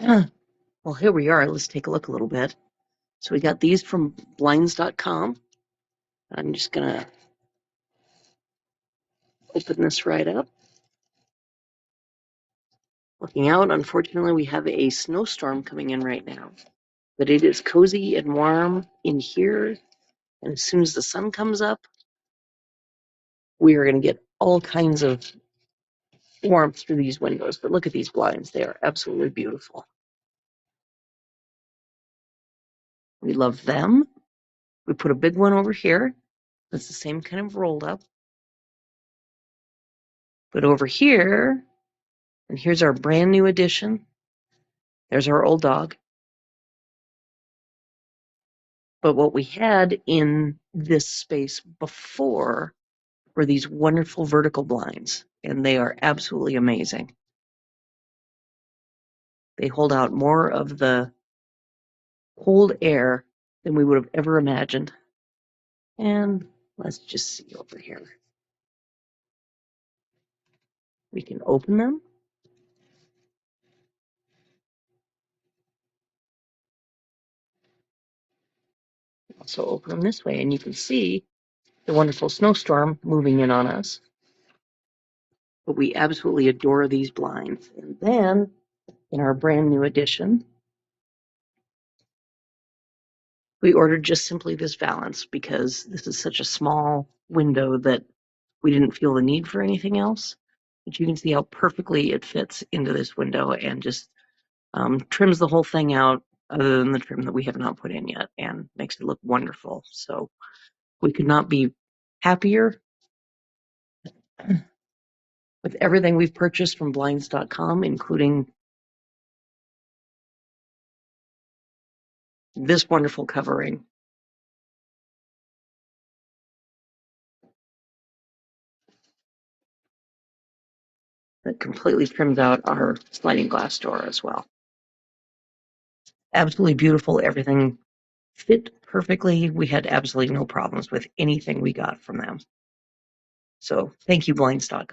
Well, here we are. Let's take a look a little bit. So we got these from Blinds.com. I'm just going to open this right up. Looking out, unfortunately, we have a snowstorm coming in right now. But it is cozy and warm in here. And as soon as the sun comes up, we are going to get all kinds of warmth through these windows. But look at these blinds. They are absolutely beautiful. We love them. We put a big one over here. That's the same kind of rolled up. But over here, and here's our brand new addition. There's our old dog. But what we had in this space before were these wonderful vertical blinds, and they are absolutely amazing. They hold out more of the cold air than we would have ever imagined. And let's just see over here. We can open them. Also open them this way, and you can see the wonderful snowstorm moving in on us. But we absolutely adore these blinds. And then, in our brand new edition, we ordered just simply this valance because this is such a small window that we didn't feel the need for anything else. But you can see how perfectly it fits into this window and just trims the whole thing out, other than the trim that we have not put in yet, and makes it look wonderful. So we could not be happier with everything we've purchased from Blinds.com, including this wonderful covering. That completely trims out our sliding glass door as well. Absolutely beautiful. Everything fit perfectly. We had absolutely no problems with anything we got from them. So thank you, Blinds.com.